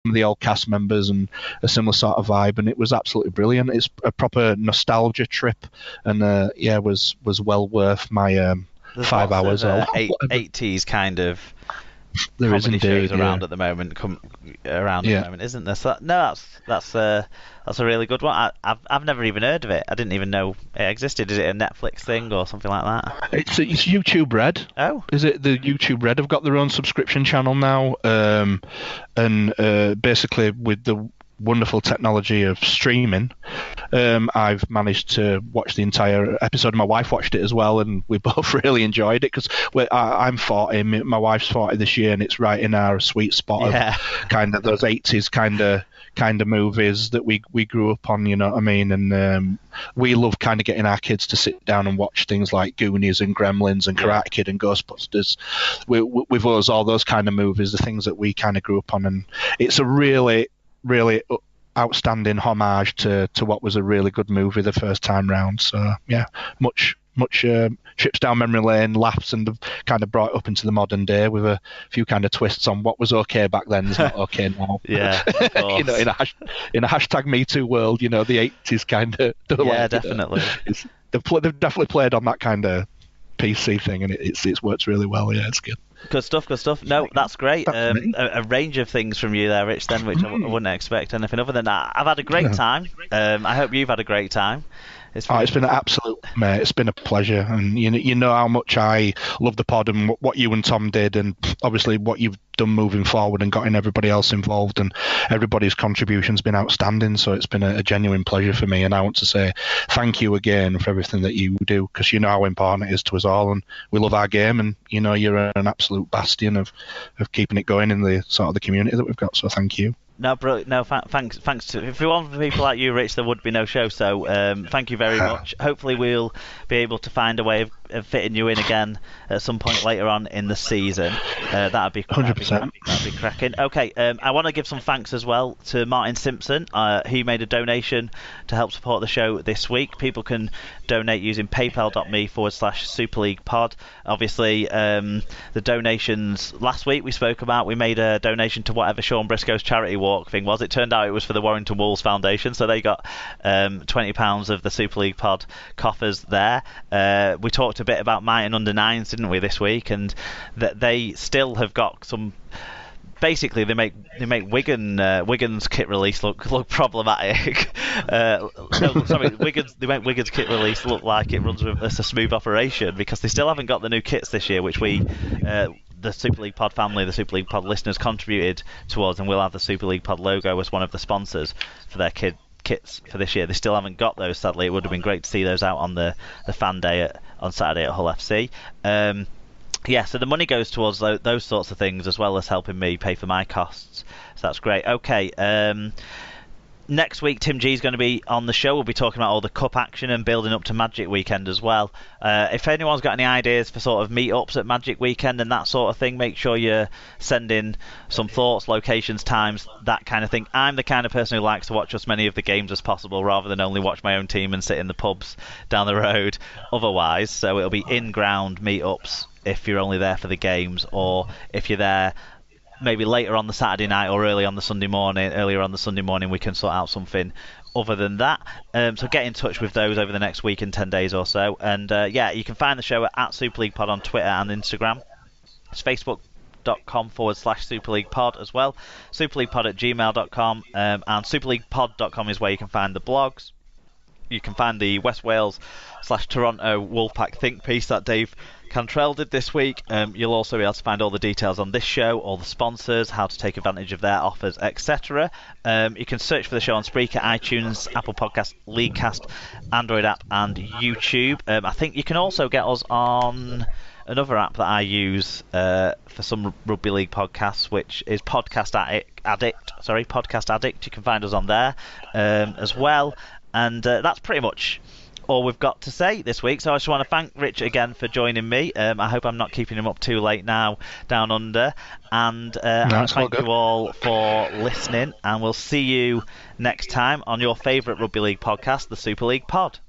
of the old cast members and a similar sort of vibe, and it was absolutely brilliant. It's a proper nostalgia trip, and was well worth my There's 5 hours. Of, 80s kind of there is comedy indeed, shows around at the moment. At the moment, isn't there? So, no, that's a really good one. I've never even heard of it. I didn't even know it existed. Is it a Netflix thing or something like that? It's YouTube Red. Oh, is it? The YouTube Red have got their own subscription channel now, and basically with the wonderful technology of streaming, I've managed to watch the entire episode. My wife watched it as well, and we both really enjoyed it because I'm 40, my wife's 40 this year, and it's right in our sweet spot of kind of those 80s kind of movies that we grew up on, you know what I mean? And we love kind of getting our kids to sit down and watch things like Goonies and Gremlins and Karate Kid and Ghostbusters. With us, all those kind of movies, the things that we kind of grew up on, and it's a really outstanding homage to what was a really good movie the first time round. So yeah, much trips down memory lane, laughs, and have kind of brought it up into the modern day with a few kind of twists on what was okay back then is not okay now. Yeah, you know, in a hashtag Me Too world, you know, the 80s kind of. Definitely. They've definitely played on that kind of PC thing, and it's worked really well. Yeah, it's good. Good stuff. No, that's great. A range of things from you there, Rich, then, which I wouldn't expect anything other than that. I've had a great time. I hope you've had a great time. It's been an absolute, mate. It's been a pleasure, and you know how much I love the pod and what you and Tom did, and obviously what you've done moving forward and getting everybody else involved, and everybody's contribution's been outstanding. So it's been a genuine pleasure for me, and I want to say thank you again for everything that you do, because you know how important it is to us all, and we love our game, and you know you're an absolute bastion of keeping it going in the sort of the community that we've got. So thank you. No, brilliant. No, thanks. To, if it wasn't for people like you, Rich, there would be no show. So thank you very much. Hopefully we'll be able to find a way of fitting you in again at some point later on in the season. That'd be 100%. That'd be cracking. Okay, I want to give some thanks as well to Martin Simpson. He made a donation to help support the show this week. People can donate using paypal.me/Super League Pod. Obviously, the donations last week we spoke about. We made a donation to whatever Sean Briscoe's charity walk thing was. It turned out it was for the Warrington Wolves Foundation, so they got £20 of the Super League Pod coffers there. We talked a bit about Mighton under nines, didn't we, this week, and that they still have got some. Basically, they make Wigan's kit release look problematic. They make Wigan's kit release look like it runs with a smooth operation, because they still haven't got the new kits this year, which we, the Super League Pod family, the Super League Pod listeners, contributed towards, and we'll have the Super League Pod logo as one of the sponsors for their kits for this year. They still haven't got those, sadly. It would have been great to see those out on the fan day on Saturday at Hull FC. So the money goes towards those sorts of things, as well as helping me pay for my costs. So that's great. Okay, next week Tim G is going to be on the show. We'll be talking about all the cup action and building up to Magic Weekend as well. If anyone's got any ideas for sort of meet-ups at Magic Weekend and that sort of thing, make sure you send in some thoughts, locations, times, that kind of thing. I'm the kind of person who likes to watch as many of the games as possible, rather than only watch my own team and sit in the pubs down the road otherwise. So it'll be in-ground meet-ups if you're only there for the games, or if you're there maybe later on the Saturday night or earlier on the Sunday morning, we can sort out something other than that. So get in touch with those over the next week and 10 days or so. And you can find the show at Super League Pod on Twitter and Instagram. It's facebook.com/Super League Pod as well. superleaguepod@gmail.com, and superleaguepod.com is where you can find the blogs. You can find the West Wales/Toronto Wolfpack think piece that Dave Cantrell did this week. You'll also be able to find all the details on this show, all the sponsors, how to take advantage of their offers, etc. You can search for the show on Spreaker, iTunes, Apple Podcasts, Leaguecast, Android app, and YouTube. I think you can also get us on another app that I use for some rugby league podcasts, which is Podcast Addict. You can find us on there as well. And that's pretty much all we've got to say this week. So I just want to thank Rich again for joining me. I hope I'm not keeping him up too late now down under. And thank you all for listening. And we'll see you next time on your favourite rugby league podcast, the Super League Pod.